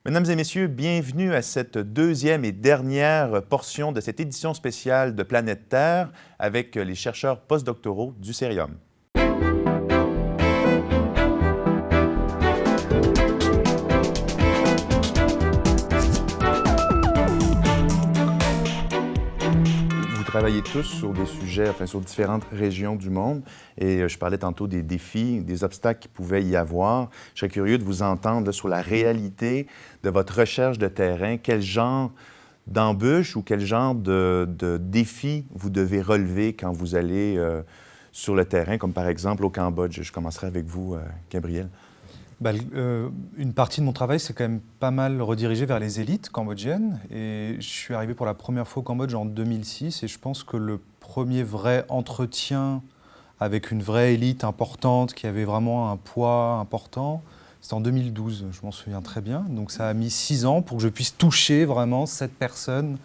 Mesdames et messieurs, bienvenue à cette deuxième et dernière portion de cette édition spéciale de Planète Terre avec les chercheurs postdoctoraux du Cerium. Vous travaillez tous sur des sujets, sur différentes régions du monde. Et je parlais tantôt des défis, des obstacles qu'il pouvait y avoir. Je serais curieux de vous entendre là, sur la réalité de votre recherche de terrain. Quel genre d'embûches ou quel genre de défis vous devez relever quand vous allez sur le terrain, comme par exemple au Cambodge? Je commencerai avec vous, Gabriel. Une partie de mon travail, c'est quand même pas mal redirigé vers les élites cambodgiennes. Et je suis arrivé pour la première fois au Cambodge en 2006. Et je pense que le premier vrai entretien avec une vraie élite importante, qui avait vraiment un poids important, c'était en 2012, je m'en souviens très bien. Donc ça a mis 6 ans pour que je puisse toucher vraiment cette personne.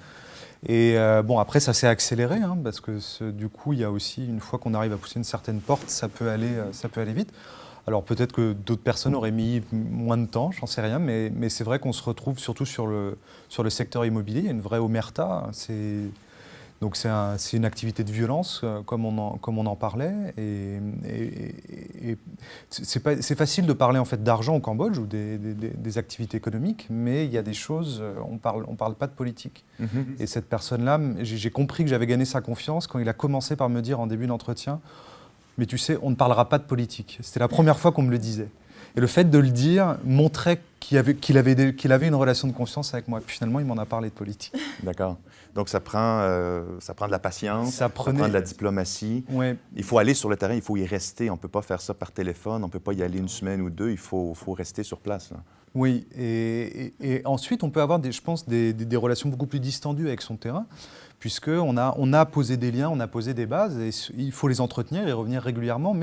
Et après, ça s'est accéléré, parce que du coup, il y a aussi, une fois qu'on arrive à pousser une certaine porte, ça peut aller vite. Alors peut-être que d'autres personnes auraient mis moins de temps, j'en sais rien, mais c'est vrai qu'on se retrouve surtout sur le secteur immobilier. Il y a une vraie omerta. Donc c'est une activité de violence, comme on en parlait. Et c'est facile de parler en fait d'argent au Cambodge ou des activités économiques, mais il y a des choses, on parle pas de politique. Et cette personne-là, j'ai compris que j'avais gagné sa confiance quand il a commencé par me dire en début d'entretien: mais tu sais, on ne parlera pas de politique. C'était la première fois qu'on me le disait. Et le fait de le dire montrait qu'il avait une relation de confiance avec moi. Et puis finalement, il m'en a parlé de politique. D'accord. Donc ça prend de la patience, ça prend de la diplomatie. Ouais. Il faut aller sur le terrain, il faut y rester. On ne peut pas faire ça par téléphone, on ne peut pas y aller une semaine ou deux, il faut rester sur place. Là. Oui, et ensuite, on peut avoir, je pense, des relations beaucoup plus distendues avec son terrain, puisqu'on a posé des liens, on a posé des bases, et il faut les entretenir et revenir régulièrement,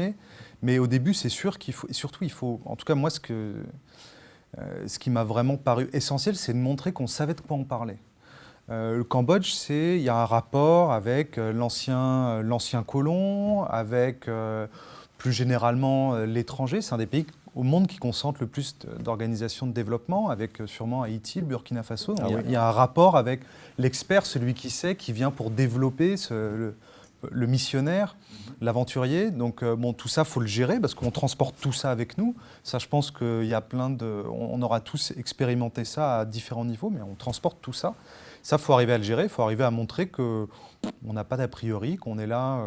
mais au début, c'est sûr qu'il faut, et surtout, il faut, en tout cas, moi, ce qui m'a vraiment paru essentiel, c'est de montrer qu'on savait de quoi on parlait. Le Cambodge, il y a un rapport avec l'ancien colon, avec plus généralement l'étranger. C'est un des pays au monde qui concentre le plus d'organisations de développement, avec sûrement Haïti, le Burkina Faso. Il y a un rapport avec l'expert, celui qui sait, qui vient pour développer le missionnaire, l'aventurier. Donc tout ça, il faut le gérer parce qu'on transporte tout ça avec nous. Ça, je pense qu'il y a on aura tous expérimenté ça à différents niveaux, mais on transporte tout ça. Ça, il faut arriver à le gérer, il faut arriver à montrer qu'on n'a pas d'a priori, qu'on est là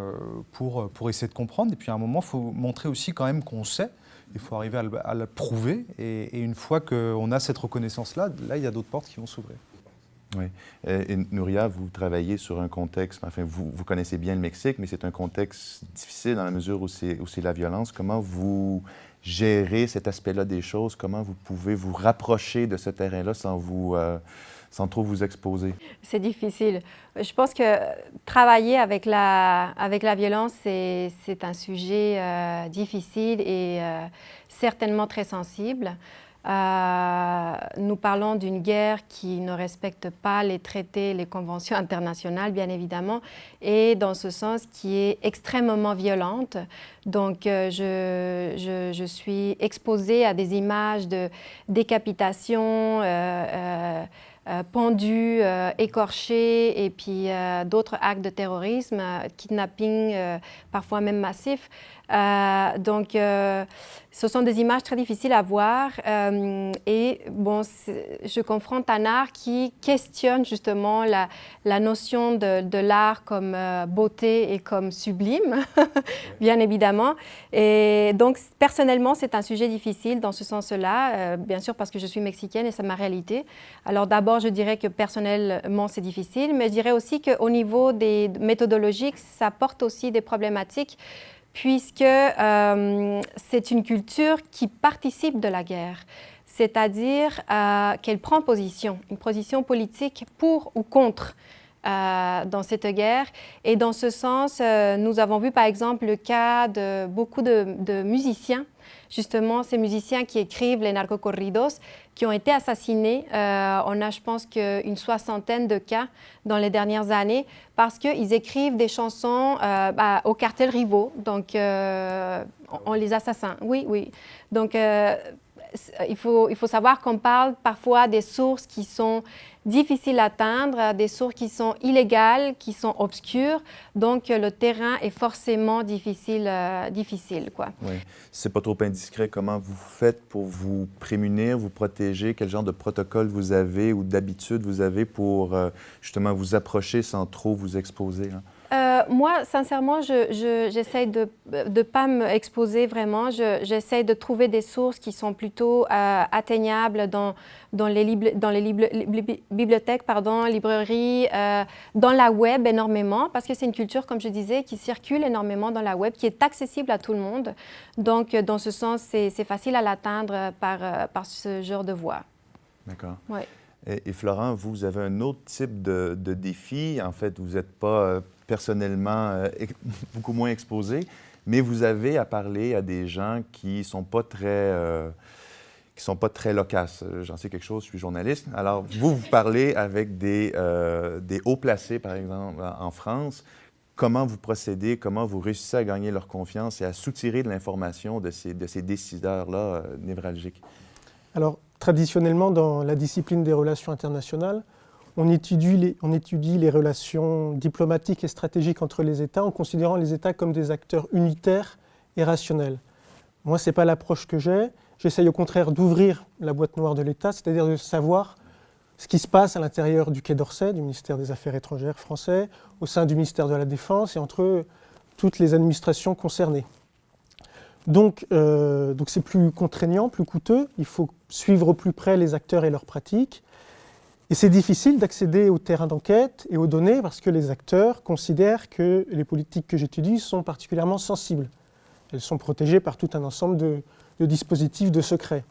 pour essayer de comprendre. Et puis à un moment, il faut montrer aussi quand même qu'on sait. Il faut arriver à le prouver. Et une fois qu'on a cette reconnaissance-là, là, il y a d'autres portes qui vont s'ouvrir. Oui. Et Nouria, vous travaillez sur un contexte, vous connaissez bien le Mexique, mais c'est un contexte difficile dans la mesure où c'est la violence. Comment vous gérez cet aspect-là des choses? Comment vous pouvez vous rapprocher de ce terrain-là sans trop vous exposer? C'est difficile. Je pense que travailler avec la violence, c'est un sujet difficile et certainement très sensible. Nous parlons d'une guerre qui ne respecte pas les traités, les conventions internationales, bien évidemment, et dans ce sens qui est extrêmement violente. Donc, je suis exposée à des images de décapitation, pendus, écorchés, et puis d'autres actes de terrorisme, kidnapping, parfois même massifs. Donc, ce sont des images très difficiles à voir. Et bon, je confronte un art qui questionne justement la notion de l'art comme beauté et comme sublime, bien évidemment. Et donc, personnellement, c'est un sujet difficile dans ce sens-là, bien sûr parce que je suis mexicaine et c'est ma réalité. Alors d'abord, je dirais que personnellement, c'est difficile, mais je dirais aussi qu'au niveau des méthodologiques, ça porte aussi des problématiques, puisque c'est une culture qui participe de la guerre, c'est-à-dire qu'elle prend une position politique pour ou contre dans cette guerre. Et dans ce sens, nous avons vu par exemple le cas de beaucoup de musiciens, justement ces musiciens qui écrivent les narcocorridos, qui ont été assassinés. On a, je pense, une 60aine de cas dans les dernières années parce qu'ils écrivent des chansons aux cartels rivaux. Donc, on les assassins. Oui, oui. Donc, il faut savoir qu'on parle parfois des sources qui sont difficiles à atteindre, des sources qui sont illégales, qui sont obscures. Donc, le terrain est forcément difficile, quoi. Oui. Si ce n'est pas trop indiscret, comment vous faites pour vous prémunir, vous protéger? Quel genre de protocole vous avez ou d'habitude vous avez pour justement vous approcher sans trop vous exposer, hein? Moi, sincèrement, j'essaie de ne pas m'exposer vraiment. J'essaie de trouver des sources qui sont plutôt atteignables dans les bibliothèques, librairies, dans la web énormément, parce que c'est une culture, comme je disais, qui circule énormément dans la web, qui est accessible à tout le monde. Donc, dans ce sens, c'est facile à l'atteindre par ce genre de voie. D'accord. Ouais. Et Florent, vous avez un autre type de défi. En fait, vous n'êtes pas personnellement beaucoup moins exposé, mais vous avez à parler à des gens qui ne sont pas très loquaces. J'en sais quelque chose, je suis journaliste. Alors, vous parlez avec des hauts placés, par exemple, en France. Comment vous procédez, comment vous réussissez à gagner leur confiance et à soutirer de l'information de ces décideurs-là névralgiques? Alors, traditionnellement, dans la discipline des relations internationales, on étudie les relations diplomatiques et stratégiques entre les États en considérant les États comme des acteurs unitaires et rationnels. Moi, ce n'est pas l'approche que j'ai. J'essaye au contraire d'ouvrir la boîte noire de l'État, c'est-à-dire de savoir ce qui se passe à l'intérieur du Quai d'Orsay, du ministère des Affaires étrangères français, au sein du ministère de la Défense et entre toutes les administrations concernées. Donc c'est plus contraignant, plus coûteux. Il faut suivre au plus près les acteurs et leurs pratiques. Et c'est difficile d'accéder au terrain d'enquête et aux données parce que les acteurs considèrent que les politiques que j'étudie sont particulièrement sensibles. Elles sont protégées par tout un ensemble de dispositifs de secret.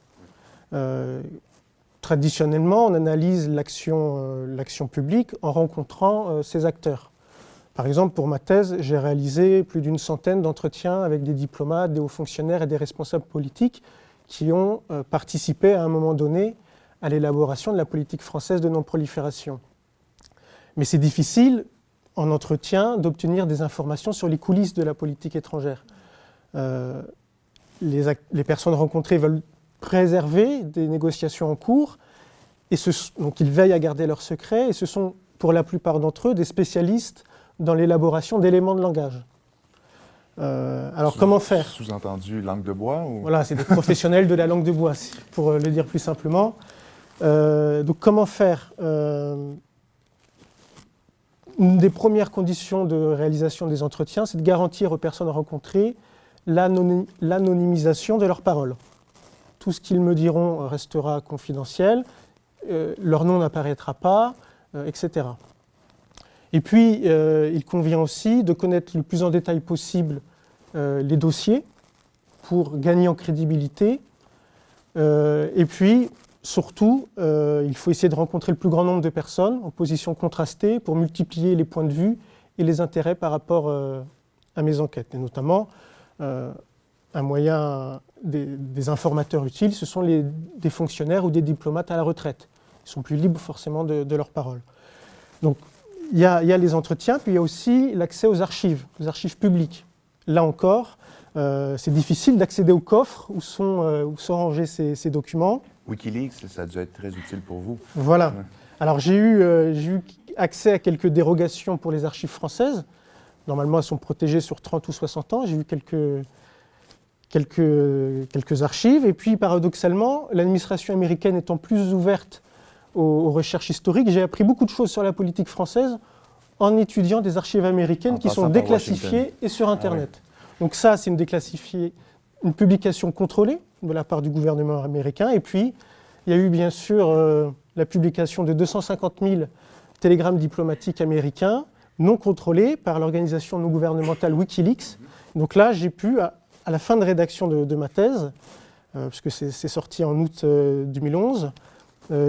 Traditionnellement, on analyse l'action publique en rencontrant ces acteurs. Par exemple, pour ma thèse, j'ai réalisé plus d'une centaine d'entretiens avec des diplomates, des hauts fonctionnaires et des responsables politiques qui ont participé à un moment donné à l'élaboration de la politique française de non-prolifération. Mais c'est difficile, en entretien, d'obtenir des informations sur les coulisses de la politique étrangère. Les personnes rencontrées veulent préserver des négociations en cours, et donc ils veillent à garder leur secret, et ce sont pour la plupart d'entre eux des spécialistes dans l'élaboration d'éléments de langage. Alors comment faire? Sous-entendu, langue de bois ou... Voilà, c'est des professionnels de la langue de bois, pour le dire plus simplement. Donc comment faire? Une des premières conditions de réalisation des entretiens, c'est de garantir aux personnes rencontrées l'anonymisation de leurs paroles. Tout ce qu'ils me diront restera confidentiel, leur nom n'apparaîtra pas, etc. Et puis, il convient aussi de connaître le plus en détail possible les dossiers pour gagner en crédibilité. Et puis, surtout, il faut essayer de rencontrer le plus grand nombre de personnes en position contrastée pour multiplier les points de vue et les intérêts par rapport à mes enquêtes. Et notamment, un moyen des informateurs utiles, ce sont des fonctionnaires ou des diplomates à la retraite. Ils sont plus libres forcément de leurs paroles. Donc, il y a les entretiens, puis il y a aussi l'accès aux archives publiques. Là encore, c'est difficile d'accéder au coffre où sont rangés ces documents. Wikileaks, ça a dû être très utile pour vous. Voilà. Ouais. Alors j'ai eu accès à quelques dérogations pour les archives françaises. Normalement, elles sont protégées sur 30 ou 60 ans. J'ai eu quelques archives. Et puis, paradoxalement, l'administration américaine étant plus ouverte aux recherches historiques, j'ai appris beaucoup de choses sur la politique française en étudiant des archives américaines qui sont déclassifiées et sur Internet. Ah ouais. Donc ça, c'est une publication contrôlée de la part du gouvernement américain. Et puis, il y a eu bien sûr la publication de 250 000 télégrammes diplomatiques américains non contrôlés par l'organisation non gouvernementale Wikileaks. Donc là, j'ai pu, à la fin de rédaction de ma thèse, parce que c'est sorti en août 2011,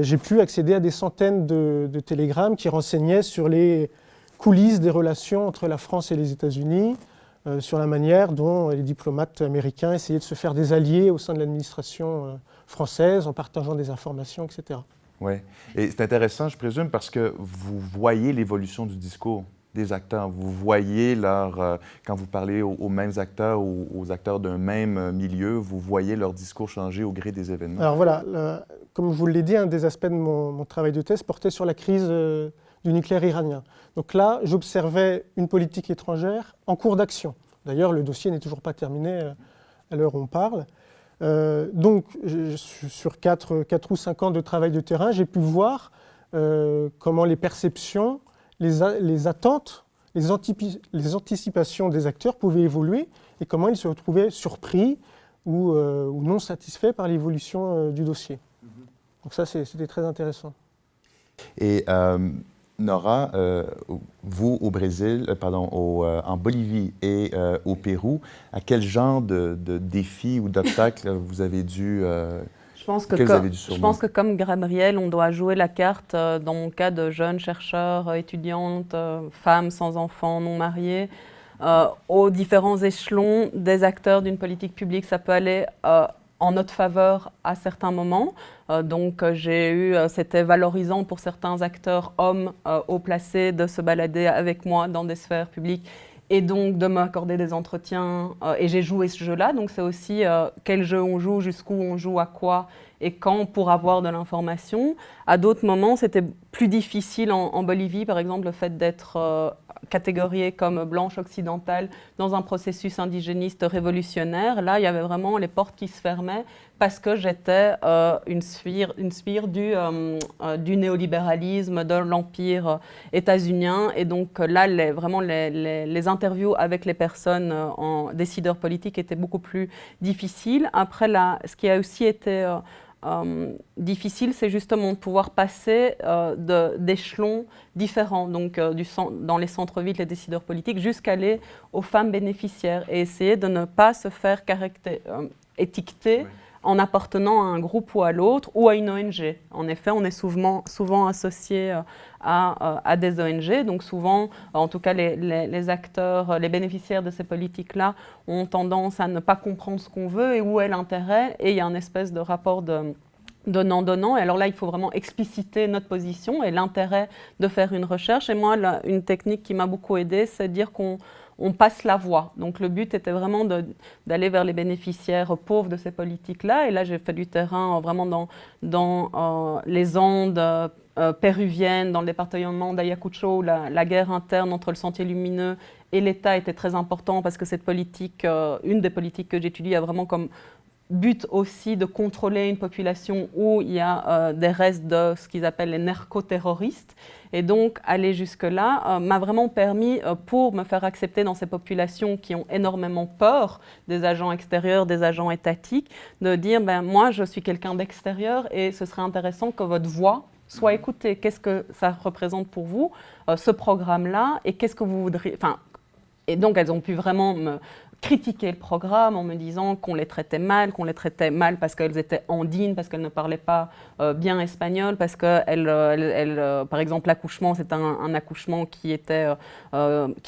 j'ai pu accéder à des centaines de télégrammes qui renseignaient sur les coulisses des relations entre la France et les États-Unis, sur la manière dont les diplomates américains essayaient de se faire des alliés au sein de l'administration française en partageant des informations, etc. Oui. Et c'est intéressant, je présume, parce que vous voyez l'évolution du discours des acteurs? Vous voyez quand vous parlez aux mêmes acteurs ou aux acteurs d'un même milieu, vous voyez leur discours changer au gré des événements? Alors voilà, comme je vous l'ai dit, un des aspects de mon travail de thèse portait sur la crise du nucléaire iranien. Donc là, j'observais une politique étrangère en cours d'action. D'ailleurs, le dossier n'est toujours pas terminé à l'heure où on parle. Donc, sur 4 ou 5 ans de travail de terrain, j'ai pu voir comment les perceptions, les attentes, les anticipations des acteurs pouvaient évoluer et comment ils se retrouvaient surpris ou non satisfaits par l'évolution du dossier. Donc ça, c'était très intéressant. Et Nora, vous au Brésil, en Bolivie et au Pérou, à quel genre de défis ou d'obstacles vous avez dû Je pense que comme Gabriel, on doit jouer la carte, dans mon cas, de jeunes chercheurs, étudiantes, femmes sans enfants, non mariées, aux différents échelons des acteurs d'une politique publique. Ça peut aller en notre faveur à certains moments. C'était valorisant pour certains acteurs hommes haut placés de se balader avec moi dans des sphères publiques et donc de m'accorder des entretiens. Et j'ai joué ce jeu-là, donc c'est aussi quel jeu on joue, jusqu'où on joue, à quoi et quand pour avoir de l'information. À d'autres moments, c'était plus difficile en Bolivie, par exemple, le fait d'être catégoriée comme blanche occidentale dans un processus indigéniste révolutionnaire. Là, il y avait vraiment les portes qui se fermaient parce que j'étais une spire du néolibéralisme, de l'empire états-unien. Et donc là, les interviews avec les personnes décideurs politiques étaient beaucoup plus difficiles. Après, ce qui a aussi été difficile, c'est justement de pouvoir passer d'échelons différents, donc dans les centres-villes, les décideurs politiques, jusqu'à aller aux femmes bénéficiaires et essayer de ne pas se faire étiqueter en appartenant à un groupe ou à l'autre ou à une ONG. En effet, on est souvent associé à des ONG, donc souvent, en tout cas les acteurs, les bénéficiaires de ces politiques-là ont tendance à ne pas comprendre ce qu'on veut et où est l'intérêt, et il y a une espèce de rapport de donnant-donnant. Et alors là, il faut vraiment expliciter notre position et l'intérêt de faire une recherche. Et moi, une technique qui m'a beaucoup aidée, c'est de dire qu'on passe la voie. Donc le but était vraiment d'aller vers les bénéficiaires pauvres de ces politiques-là. Et là, j'ai fait du terrain vraiment dans les Andes péruviennes, dans le département d'Ayacucho, où la guerre interne entre le Sentier lumineux et l'État était très important parce que cette politique, une des politiques que j'étudie, a vraiment comme but aussi de contrôler une population où il y a des restes de ce qu'ils appellent les narcoterroristes. Et donc, aller jusque-là m'a vraiment permis, pour me faire accepter dans ces populations qui ont énormément peur des agents extérieurs, des agents étatiques, de dire, moi, je suis quelqu'un d'extérieur et ce serait intéressant que votre voix soit écoutée. Qu'est-ce que ça représente pour vous, ce programme-là, et qu'est-ce que vous voudriez... Et donc, elles ont pu vraiment me critiquer le programme en me disant qu'on les traitait mal parce qu'elles étaient andines, parce qu'elles ne parlaient pas bien espagnol, parce que, par exemple, l'accouchement, c'était un accouchement qui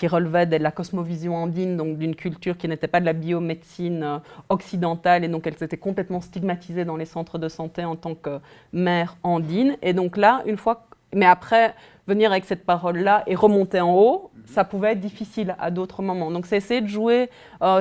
relevait de la cosmovision andine, donc d'une culture qui n'était pas de la biomédecine occidentale, et donc elles étaient complètement stigmatisées dans les centres de santé en tant que mères andines. Et donc là, mais après, venir avec cette parole-là et remonter en haut, ça pouvait être difficile à d'autres moments. Donc, c'est essayer de jouer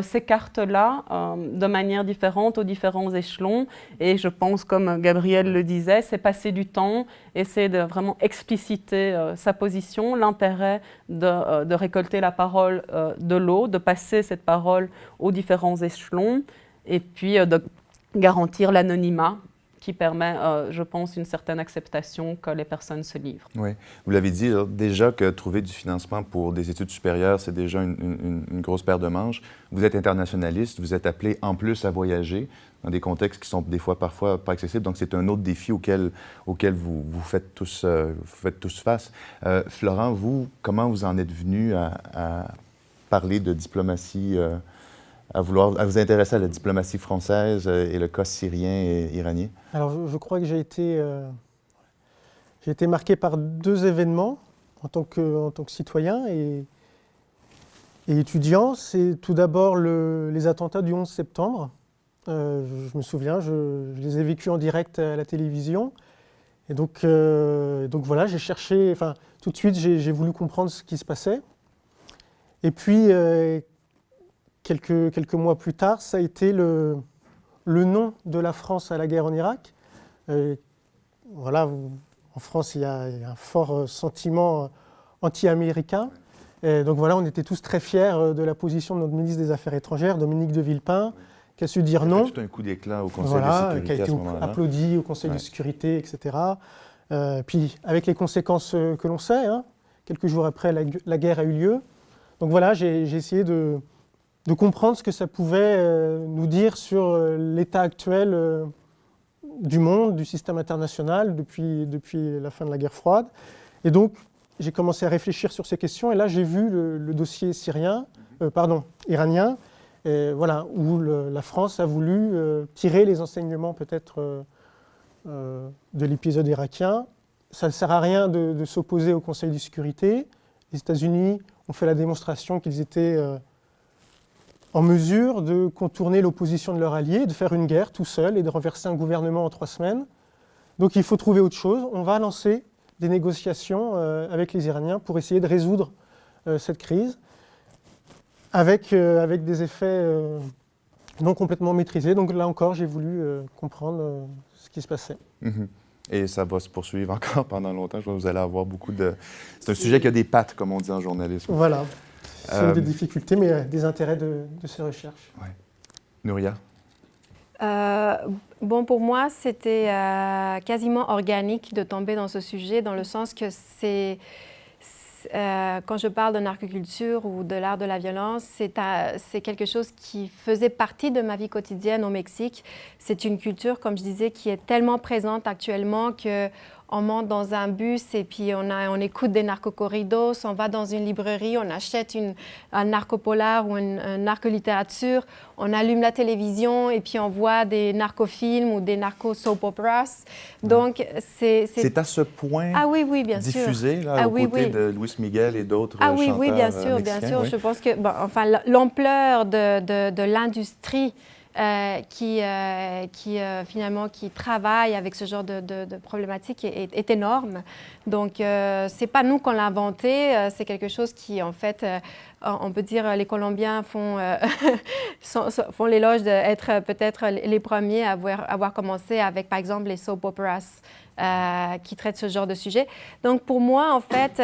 ces cartes-là de manière différente aux différents échelons. Et je pense, comme Gabriel le disait, c'est passer du temps, essayer de vraiment expliciter sa position, l'intérêt de récolter la parole de l'autre, de passer cette parole aux différents échelons, et puis de garantir l'anonymat, qui permet, je pense, une certaine acceptation que les personnes se livrent. Oui, vous l'avez dit, déjà que trouver du financement pour des études supérieures, c'est déjà une grosse paire de manches. Vous êtes internationaliste, vous êtes appelé en plus à voyager dans des contextes qui sont des fois, parfois, pas accessibles. Donc, c'est un autre défi auquel vous faites tous face. Florent, vous, comment vous en êtes venu à parler de diplomatie, à vous intéresser à la diplomatie française et le cas syrien et iranien? Alors, je crois que j'ai été marqué par 2 événements en tant que citoyen et étudiant. C'est tout d'abord les attentats du 11 septembre. Je me souviens, je les ai vécus en direct à la télévision. Et donc voilà, j'ai cherché, tout de suite, j'ai voulu comprendre ce qui se passait. Et puis, quelques mois plus tard, ça a été le nom de la France à la guerre en Irak. Voilà, en France, il y a un fort sentiment anti-américain. Et donc voilà, on était tous très fiers de la position de notre ministre des Affaires étrangères, Dominique de Villepin, qui a su dire non. Tout un coup d'éclat au Conseil Voilà, de qui a sécurité à été ce moment-là. applaudi au Conseil de sécurité, etc. Puis avec les conséquences que l'on sait, hein, quelques jours après, la guerre a eu lieu. Donc voilà, j'ai essayé de comprendre ce que ça pouvait nous dire sur l'état actuel du monde, du système international depuis la fin de la guerre froide. Et donc, j'ai commencé à réfléchir sur ces questions. Et là, j'ai vu le dossier iranien, voilà, où la France a voulu tirer les enseignements peut-être de l'épisode irakien. Ça ne sert à rien de s'opposer au Conseil de sécurité. Les États-Unis ont fait la démonstration qu'ils étaient en mesure de contourner l'opposition de leurs alliés, de faire une guerre tout seul et de renverser un gouvernement en 3 semaines. Donc il faut trouver autre chose. On va lancer des négociations avec les Iraniens pour essayer de résoudre cette crise avec des effets non complètement maîtrisés. Donc là encore, j'ai voulu comprendre ce qui se passait. Mm-hmm. Et ça va se poursuivre encore pendant longtemps. Je vois que vous allez avoir beaucoup de... C'est un sujet qui a des pattes, comme on dit en journalisme. Voilà. C'est une des difficultés, mais des intérêts de ces recherches. Ouais. Nouria? Bon, pour moi, c'était quasiment organique de tomber dans ce sujet, dans le sens que quand je parle de narcoculture ou de l'art de la violence, c'est quelque chose qui faisait partie de ma vie quotidienne au Mexique. C'est une culture, comme je disais, qui est tellement présente actuellement qu'on monte dans un bus et puis on écoute des narcocorridos, on va dans une librairie, on achète un narcopolar ou une narcolittérature, on allume la télévision et puis on voit des narcofilms ou des narco-soap operas. Donc, c'est à ce point bien diffusé, sûr. Là, aux côtés de Luis Miguel et d'autres chanteurs oui, bien sûr, bien sûr. Oui. Je pense que l'ampleur de l'industrie finalement qui travaille avec ce genre de problématiques est énorme. Donc, c'est pas nous qu'on l'a inventé, c'est quelque chose qui, en fait, on peut dire, les Colombiens font l'éloge d'être peut-être les premiers à avoir commencé avec, par exemple, les soap operas qui traitent ce genre de sujet. Donc, pour moi, en fait,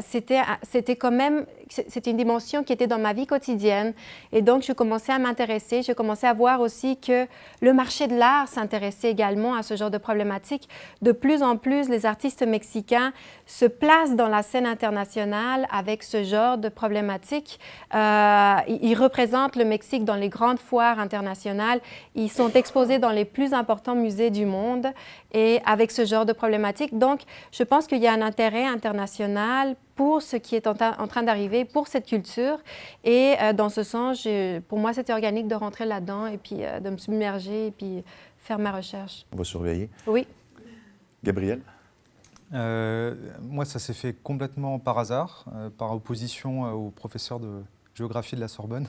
c'était quand même... C'était une dimension qui était dans ma vie quotidienne. Et donc, je commençais à m'intéresser. Je commençais à voir aussi que le marché de l'art s'intéressait également à ce genre de problématiques. De plus en plus, les artistes mexicains se placent dans la scène internationale avec ce genre de problématiques. Ils représentent le Mexique dans les grandes foires internationales. Ils sont exposés dans les plus importants musées du monde et avec ce genre de problématiques. Donc, je pense qu'il y a un intérêt international pour ce qui est en train d'arriver, pour cette culture. Et dans ce sens, pour moi, c'était organique de rentrer là-dedans et puis de me submerger et puis faire ma recherche. On va surveiller. Oui. Gabriel? Moi, ça s'est fait complètement par hasard, par opposition au professeur de géographie de la Sorbonne.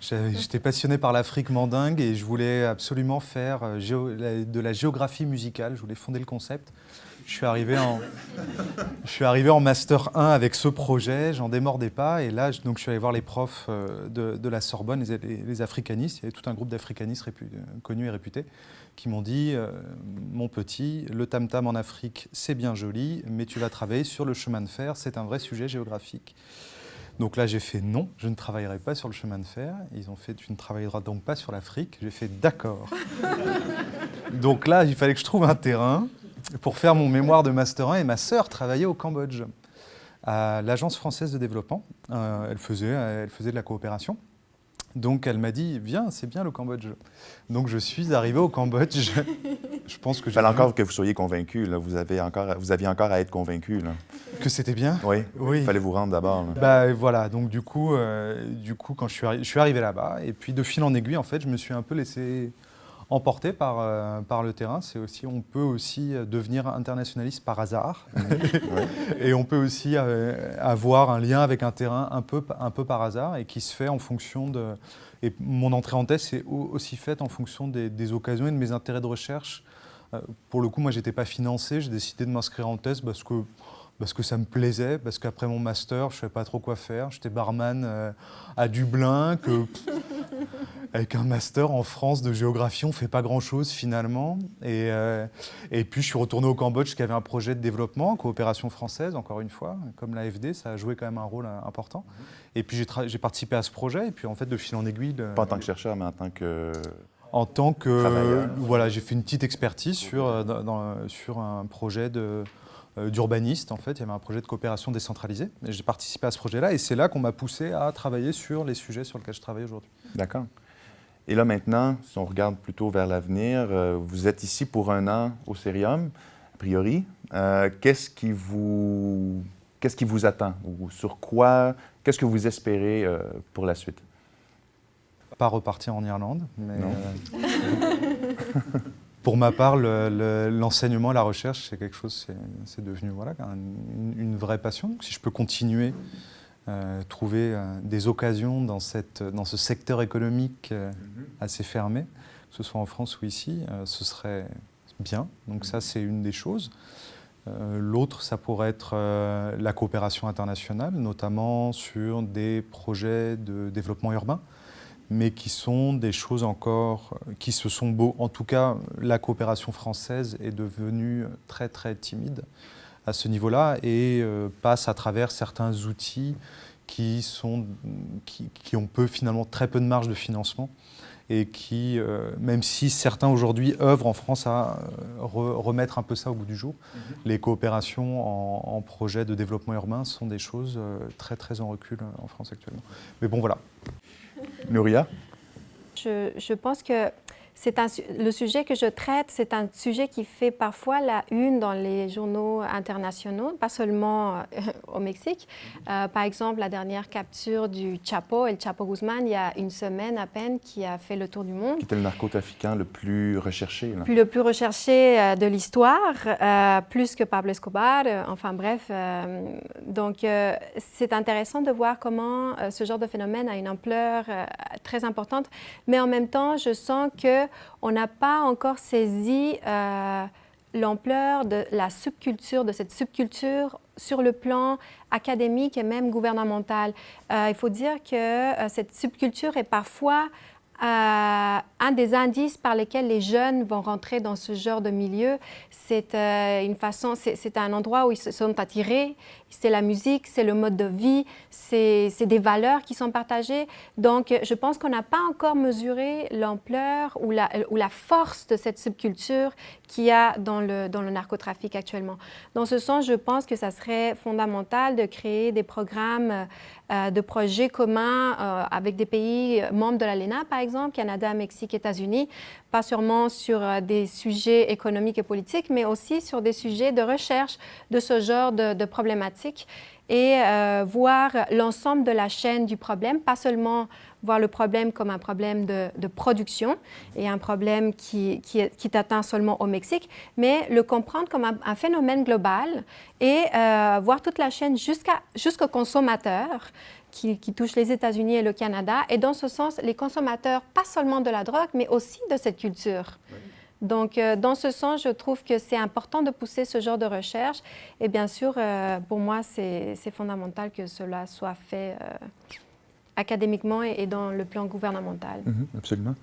J'étais passionné par l'Afrique mandingue et je voulais absolument faire de la géographie musicale. Je voulais fonder le concept. Je suis arrivé en Master 1 avec ce projet, j'en démordais pas. Et là, donc, je suis allé voir les profs de la Sorbonne, les africanistes. Il y avait tout un groupe d'africanistes connus et réputés qui m'ont dit « Mon petit, le tam-tam en Afrique, c'est bien joli, mais tu vas travailler sur le chemin de fer, c'est un vrai sujet géographique. » Donc là, j'ai fait « Non, je ne travaillerai pas sur le chemin de fer. » Ils ont fait « Tu ne travailleras donc pas sur l'Afrique. » J'ai fait « D'accord. » Donc là, il fallait que je trouve un terrain pour faire mon mémoire de Master 1 et ma sœur travaillait au Cambodge, à l'Agence française de développement. Elle faisait de la coopération. Donc elle m'a dit, viens, c'est bien le Cambodge. Donc je suis arrivé au Cambodge. Je pense que il fallait encore que vous soyez convaincu. Là. Vous aviez encore à être convaincu. Là. Que c'était bien. Oui. Il fallait vous rendre d'abord. Voilà. Donc du coup, quand je suis arrivé là-bas, et puis de fil en aiguille, en fait, je me suis un peu laissé emporté par le terrain. On peut aussi devenir internationaliste par hasard. Et on peut aussi avoir un lien avec un terrain un peu par hasard et qui se fait en fonction de... Et mon entrée en thèse est aussi faite en fonction des occasions et de mes intérêts de recherche. Pour le coup, moi, je n'étais pas financé. J'ai décidé de m'inscrire en thèse parce que parce que ça me plaisait, parce qu'après mon master, je ne savais pas trop quoi faire. J'étais barman à Dublin, avec un master en France de géographie, on ne fait pas grand-chose finalement. Et puis je suis retourné au Cambodge qui avait un projet de développement, coopération française, encore une fois. Comme l'AFD, ça a joué quand même un rôle important. Et puis j'ai participé à ce projet, et puis en fait, de fil en aiguille... Pas en tant que chercheur, mais en tant que... En tant que... travailleur. Voilà, j'ai fait une petite expertise sur un projet d'urbaniste, en fait. Il y avait un projet de coopération décentralisée. Et j'ai participé à ce projet-là, et c'est là qu'on m'a poussé à travailler sur les sujets sur lesquels je travaille aujourd'hui. D'accord. Et là, maintenant, si on regarde plutôt vers l'avenir, vous êtes ici pour 1 an au Cerium, a priori. Qu'est-ce qui vous attend? Ou sur quoi? Qu'est-ce que vous espérez pour la suite? Pas repartir en Irlande, mais pour ma part, l'enseignement, la recherche, c'est quelque chose, c'est devenu voilà, une vraie passion. Donc, si je peux continuer, trouver des occasions dans ce secteur économique assez fermé, que ce soit en France ou ici, ce serait bien. Donc ça, c'est une des choses. L'autre, ça pourrait être la coopération internationale, notamment sur des projets de développement urbain, mais qui sont des choses encore qui se sont beaux. En tout cas, la coopération française est devenue très très timide à ce niveau-là et passe à travers certains outils qui ont finalement très peu de marge de financement et qui, même si certains aujourd'hui œuvrent en France à remettre un peu ça au goût du jour, les coopérations en projet de développement urbain sont des choses très très en recul en France actuellement. Mais bon, voilà. Nouria? Je pense que le sujet que je traite, c'est un sujet qui fait parfois la une dans les journaux internationaux, pas seulement au Mexique. Par exemple, la dernière capture du Chapo, El Chapo Guzman, il y a une semaine à peine, qui a fait le tour du monde. Qui était le narcotrafiquant le plus recherché. Là. Le plus recherché de l'histoire, plus que Pablo Escobar, enfin bref. Donc, c'est intéressant de voir comment ce genre de phénomène a une ampleur très importante, mais en même temps, je sens qu'on n'a pas encore saisi l'ampleur de la subculture, de cette subculture sur le plan académique et même gouvernemental. Il faut dire que cette subculture est parfois un des indices par lesquels les jeunes vont rentrer dans ce genre de milieu. C'est c'est un endroit où ils se sont attirés. C'est la musique, c'est le mode de vie, c'est des valeurs qui sont partagées. Donc, je pense qu'on n'a pas encore mesuré l'ampleur ou la force de cette subculture qu'il y a dans le narcotrafic actuellement. Dans ce sens, je pense que ça serait fondamental de créer des programmes de projets communs avec des pays membres de l'ALENA, par exemple, Canada, Mexique, États-Unis, pas seulement sur des sujets économiques et politiques, mais aussi sur des sujets de recherche de ce genre de problématiques et voir l'ensemble de la chaîne du problème, pas seulement voir le problème comme un problème de production et un problème qui t'atteint seulement au Mexique, mais le comprendre comme un phénomène global et voir toute la chaîne jusqu'au consommateur qui touche les États-Unis et le Canada. Et dans ce sens, les consommateurs, pas seulement de la drogue, mais aussi de cette culture. Oui. Donc, dans ce sens, je trouve que c'est important de pousser ce genre de recherche. Et bien sûr, pour moi, c'est fondamental que cela soit fait académiquement et dans le plan gouvernemental. Absolument.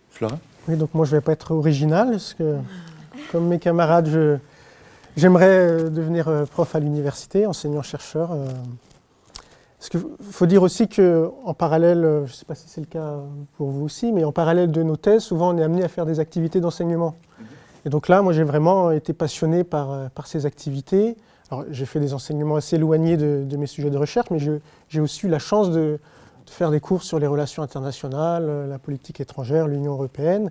Flora? Oui, donc moi, je ne vais pas être original, parce que, comme mes camarades, j'aimerais devenir prof à l'université, enseignant-chercheur. Parce qu'il faut dire aussi qu'en parallèle, je ne sais pas si c'est le cas pour vous aussi, mais en parallèle de nos thèses, souvent on est amené à faire des activités d'enseignement. Et donc là, moi j'ai vraiment été passionné par ces activités. Alors j'ai fait des enseignements assez éloignés de mes sujets de recherche, mais j'ai aussi eu la chance de faire des cours sur les relations internationales, la politique étrangère, l'Union européenne.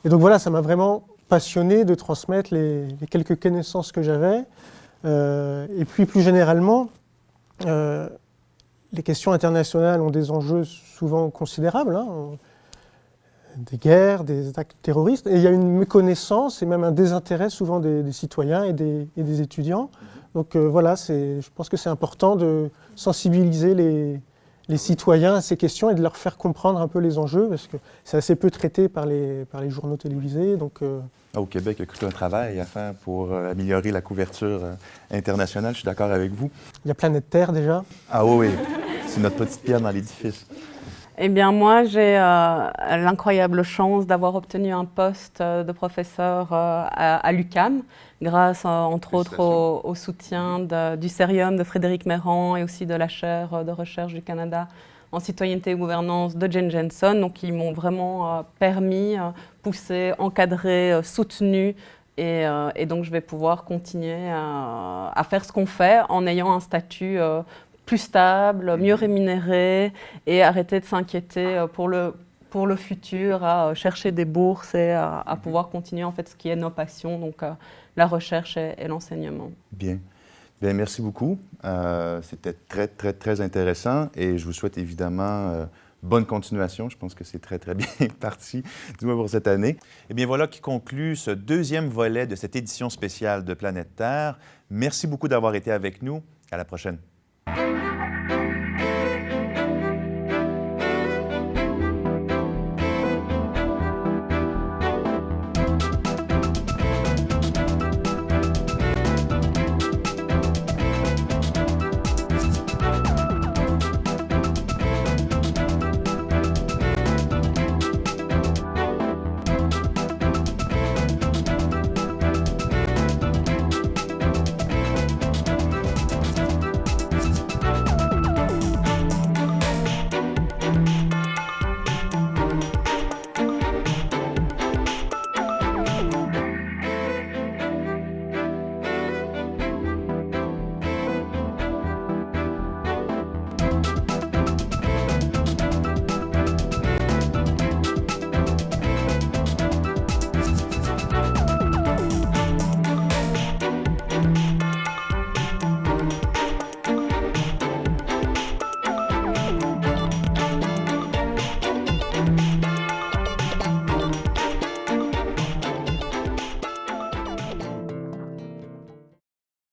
Et donc voilà, ça m'a vraiment passionné de transmettre les quelques connaissances que j'avais. Et puis plus généralement, les questions internationales ont des enjeux souvent considérables, des guerres, des attaques terroristes, et il y a une méconnaissance et même un désintérêt souvent des citoyens et des étudiants. Donc voilà, je pense que c'est important de sensibiliser les citoyens à ces questions et de leur faire comprendre un peu les enjeux, parce que c'est assez peu traité par les journaux télévisés. Donc, Au Québec, il y a tout un travail à faire pour améliorer la couverture internationale. Je suis d'accord avec vous. il y a Planète Terre déjà. Ah oui, oui. C'est notre petite pierre dans l'édifice. Eh bien, moi, j'ai l'incroyable chance d'avoir obtenu un poste de professeur à l'UQAM, grâce, entre autres, au soutien du Cerium de Frédéric Mérand et aussi de la chaire de recherche du Canada en citoyenneté et gouvernance de Jane Jensen. Donc, ils m'ont vraiment permis, poussé, encadré, soutenu. Et donc, je vais pouvoir continuer à faire ce qu'on fait en ayant un statut plus stable, mieux rémunéré et arrêter de s'inquiéter pour le futur, à chercher des bourses et à pouvoir continuer en fait ce qui est nos passions, donc la recherche et l'enseignement. Bien. Bien, merci beaucoup. C'était très, très, très intéressant et je vous souhaite évidemment bonne continuation. Je pense que c'est très, très bien parti, du moins pour cette année. Eh bien, voilà qui conclut ce deuxième volet de cette édition spéciale de Planète Terre. Merci beaucoup d'avoir été avec nous. À la prochaine.